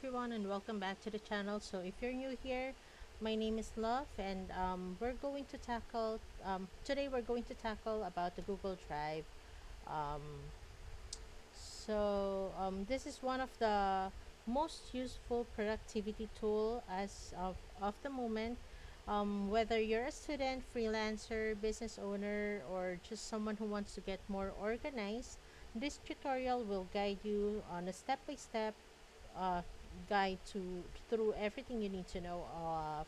everyone, and welcome back to the channel. So if you're new here, my name is Love, and today we're going to tackle about the Google Drive. Um, this is one of the most useful productivity tool of the moment. Whether you're a student, freelancer, business owner, or just someone who wants to get more organized, this tutorial will guide you on a step-by-step uh, guide to through everything you need to know of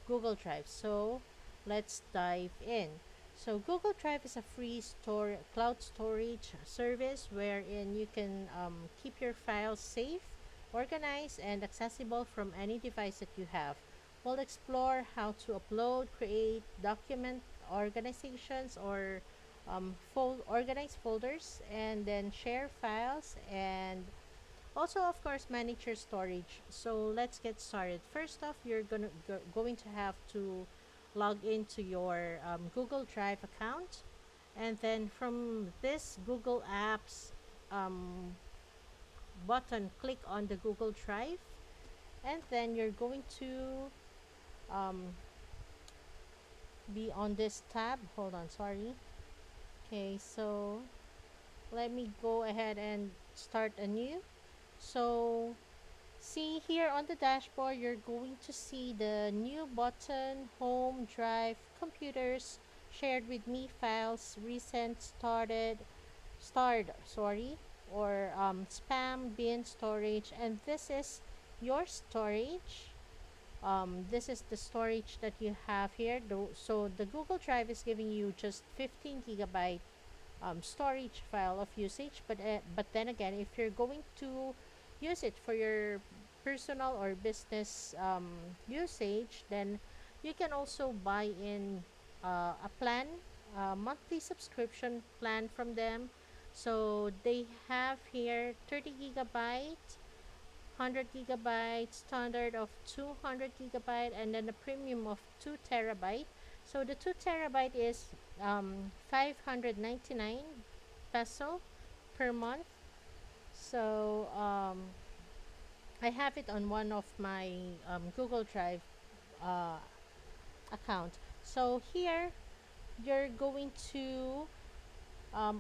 Google Drive. So let's dive in. So Google Drive is a free cloud storage service wherein you can keep your files safe, organized, and accessible from any device that you have. We'll explore how to upload, create, document organizations or organize folders, and then share files and also of course manage your storage. So let's get started. First off, you're going to have to log into your Google Drive account, and then from this Google Apps um, button, click on the Google Drive, and then you're going to um, be on this tab. Hold on, sorry. Okay, so let me go ahead and start anew. So see here on the dashboard, you're going to see the new button, home, drive, computers, shared with me, files, recent, sorry, or spam, bin, storage, and this is your storage. This is the storage that you have here. So the Google Drive is giving you just 15 gigabyte storage file of usage, but then again, if you're going to use it for your personal or business usage, then you can also buy in a plan, a monthly subscription plan from them. So they have here 30 gigabyte, 100 gigabyte, standard of 200 gigabyte, and then a premium of 2 terabyte. So the 2 terabyte is 599 peso per month. So I have it on one of my Google Drive uh, account. So here you're going to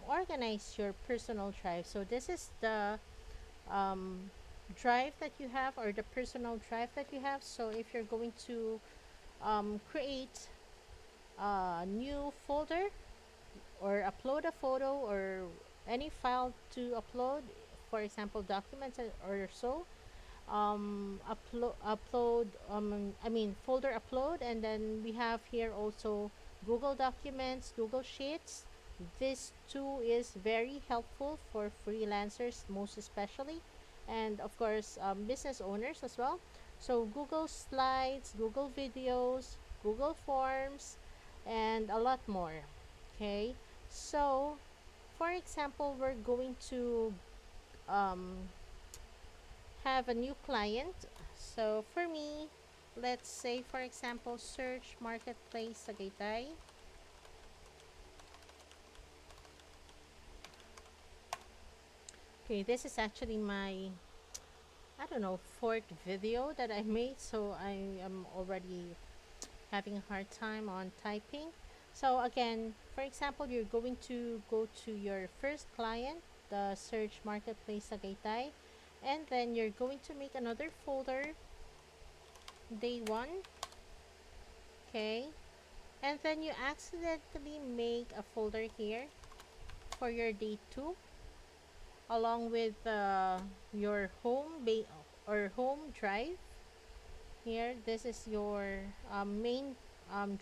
organize your personal drive. So this is the um, drive that you have, or the personal drive that you have. So if you're going to create a new folder or upload a photo or any file to upload, for example documents or so, upload I mean folder upload, and then we have here also Google Documents, Google Sheets. This too is very helpful for freelancers most especially, and of course business owners as well. So Google Slides, Google Videos, Google Forms, and a lot more. Okay, so for example, we're going to um, have a new client. So for me, let's say for example, search marketplace Tagaytay. Okay, this is actually my, I don't know, fourth video that I made, so I am already having a hard time on typing. So again, for example, you're going to go to your first client, the search marketplace Tagaytay, and then you're going to make another folder, day 1. Okay, and then you accidentally make a folder here for your day 2, along with your or home drive. Here, this is your main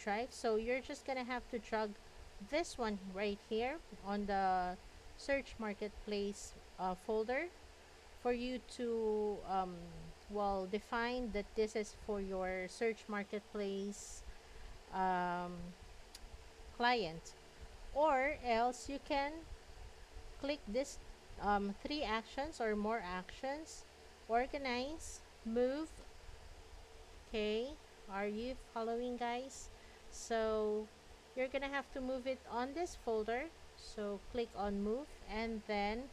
drive. So you're just gonna have to drag this one right here on the search marketplace folder for you to well, define that this is for your search marketplace um, client. Or else you can click this 3 actions or more actions: organize, move. Okay, are you following, guys? So you're gonna have to move it on this folder. So click on move, and then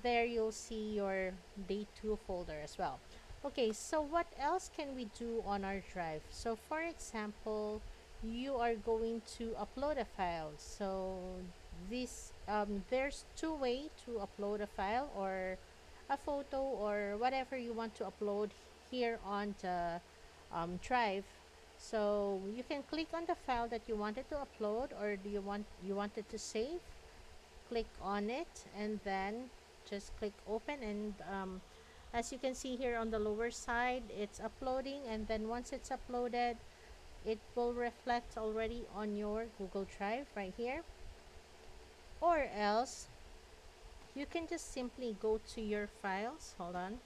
there you'll see your day 2 folder as well. Okay, so what else can we do on our drive? So for example, you are going to upload a file. So this there's two way to upload a file or a photo or whatever you want to upload here on the drive. So you can click on the file that you wanted to upload, or do you wanted to save. Click on it and then just click open, and as you can see here on the lower side, it's uploading, and then once it's uploaded, it will reflect already on your Google Drive right here. Or else you can just simply go to your files. Hold on,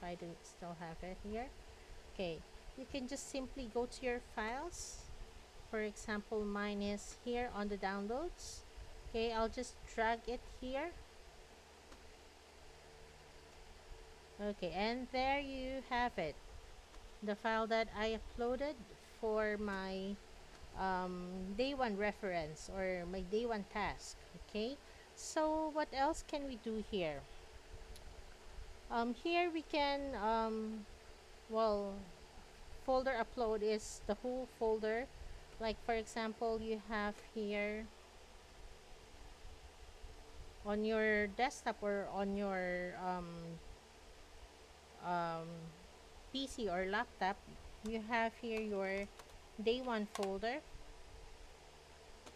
I do still have it here. Okay, you can just simply go to your files. For example, mine is here on the downloads. Okay, I'll just drag it here. Okay, and there you have it, the file that I uploaded for my day one reference or my day one task. Okay, so what else can we do here? Here we can, well, folder upload is the whole folder. Like for example, you have here on your desktop or on your um, PC or laptop, you have here your day one folder.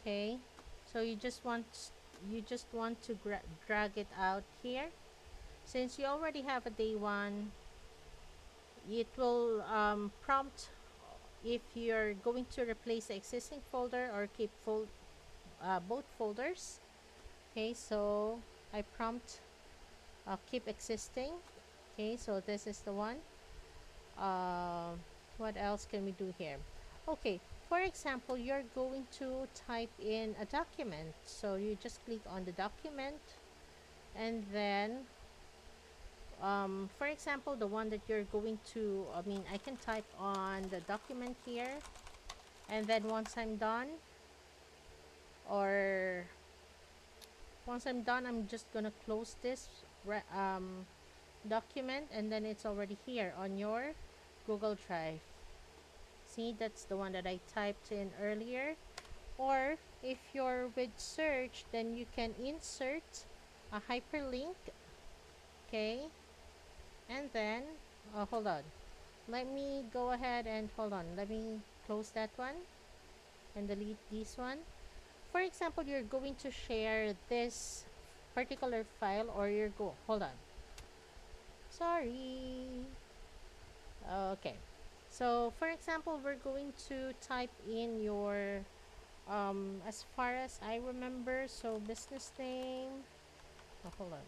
Okay, so you just want to drag it out here. Since you already have a day one, it will prompt if you're going to replace the existing folder or keep both folders. Okay, so I prompt keep existing. Okay, so this is the one. uh, what else can we do here? Okay, for example, you're going to type in a document, so you just click on the document, and then for example, the one that you're going to, I can type on the document here, and then or once I'm done, I'm just gonna close this document, and then it's already here on your Google Drive. See, that's the one that I typed in earlier. Or if you're with search, then you can insert a hyperlink. Okay, and then hold on, let me go ahead and hold on, let me close that one and delete this one. For example, you're going to share this particular file, or you're go hold on, sorry. Okay, so for example, we're going to type in your as far as I remember, so business name. Hold on,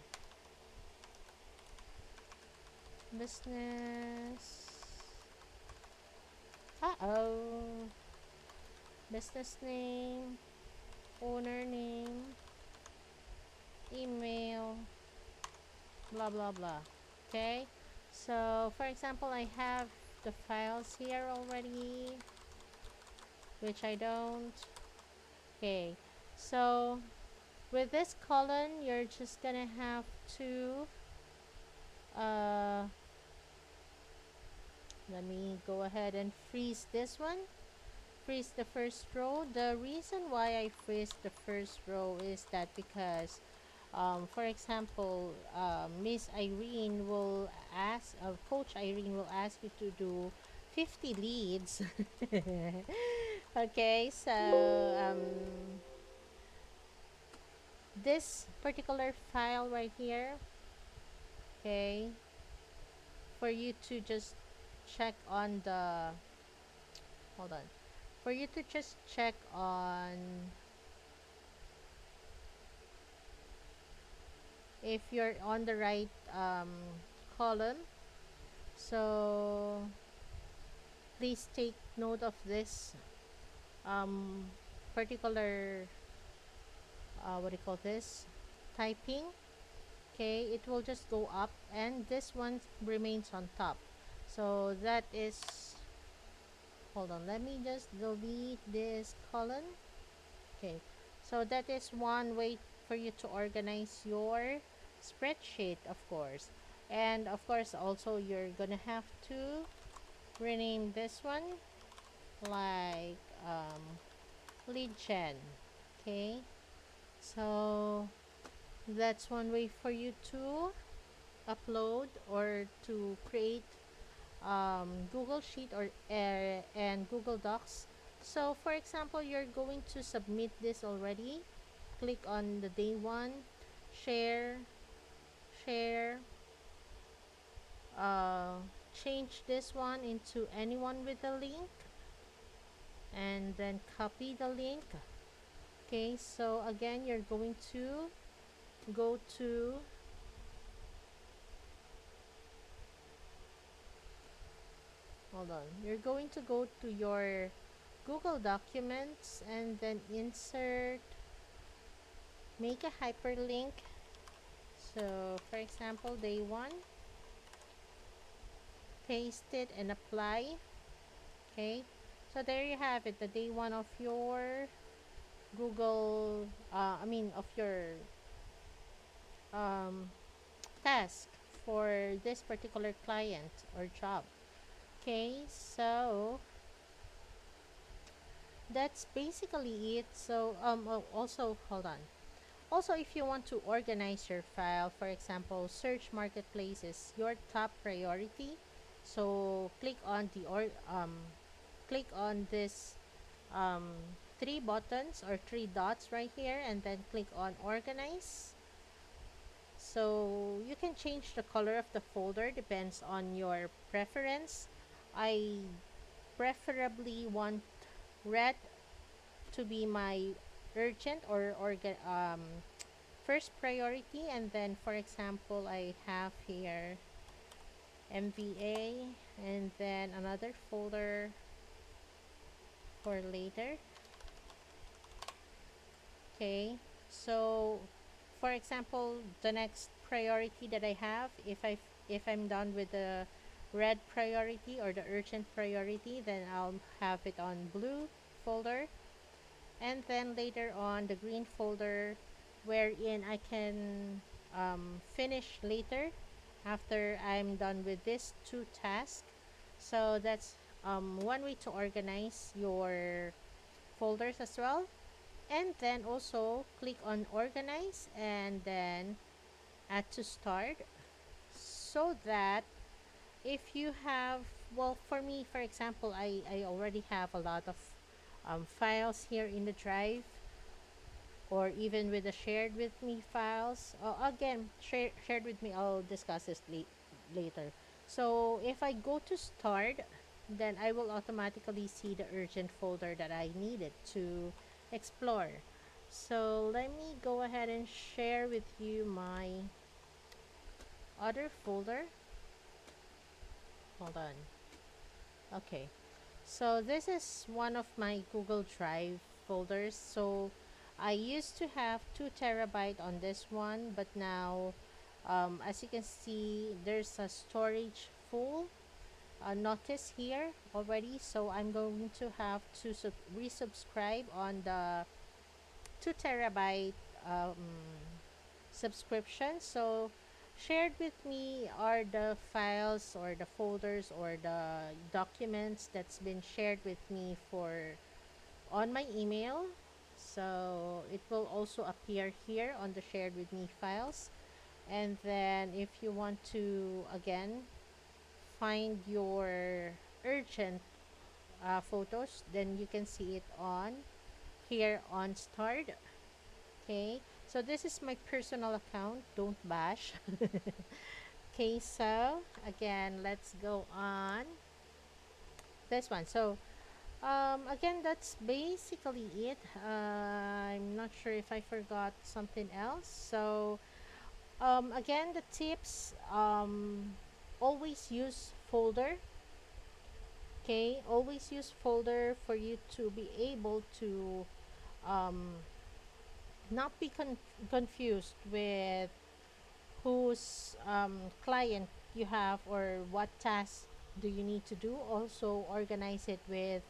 business. Uh-oh. Business name, owner name, email, blah blah blah. Okay, so for example, I have the files here already, which I don't. Okay, so with this column, you're just gonna have to uh, let me go ahead and freeze this one. Freeze the first row. The reason why I freeze the first row is that because for example, Miss Irene will ask, Coach Irene will ask you to do 50 leads. Okay, so this particular file right here, okay, for you to just check on the, hold on, for you to just check on if you're on the right column. So please take note of this um, particular what do you call this, typing. Okay, it will just go up, and this one remains on top. So that is, hold on, let me just delete this column. Okay, so that is one way for you to organize your spreadsheet, of course. And of course, also you're gonna have to rename this one like lead gen. Okay, so that's one way for you to upload or to create Google Sheet or and Google Docs. So for example, you're going to submit this already. Click on the day one, share, share, uh, change this one into anyone with a link, and then copy the link. Okay, so again, you're going to go to, hold on, you're going to go to your Google Documents and then insert, make a hyperlink. So for example, day one, paste it and apply. Okay, so there you have it, the day one of your Google, of your um, task for this particular client or job. Okay, so that's basically it. So also hold on. Also, if you want to organize your file, for example, search marketplace is your top priority. So click on this um, three buttons or three dots right here, and then click on organize. So you can change the color of the folder, depends on your preference. I preferably want red to be my urgent or first priority, and then for example I have here MVA, and then another folder for later. Okay, so for example, the next priority that I have, if I'm done with the red priority or the urgent priority, then I'll have it on blue folder, and then later on the green folder, wherein I can finish later after I'm done with this two tasks. So that's one way to organize your folders as well. And then also click on organize and then add to start, so that if you have, well, for me, for example, I already have a lot of files here in the drive, or even with the shared with me files. Again, shared with me, I'll discuss this later. So if I go to start, then I will automatically see the urgent folder that I needed to explore. So let me go ahead and share with you my other folder. Hold on. Okay. So this is one of my Google Drive folders. So I used to have 2 terabyte on this one, but now, as you can see, there's a storage full notice here already. So I'm going to have to resubscribe on the 2 terabyte subscription. So shared with me are the files or the folders or the documents that's been shared with me for on my email. So it will also appear here on the shared with me files. And then if you want to again find your urgent photos, then you can see it on here on start. Okay, so this is my personal account, don't bash. Okay, so again, let's go on this one. So again, that's basically it. I'm not sure if I forgot something else. So again, the tips, always use folder. Okay, always use folder for you to be able to um, not be confused with whose client you have or what task do you need to do. Also organize it with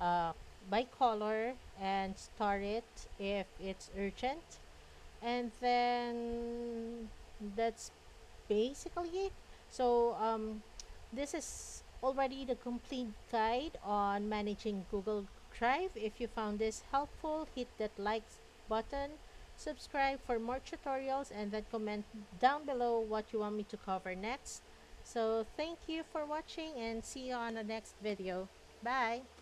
uh, by color and star it if it's urgent. And then that's basically. So this is already the complete guide on managing Google Drive. If you found this helpful, hit that like button, subscribe for more tutorials, and then comment down below what you want me to cover next. So thank you for watching and see you on the next video. Bye!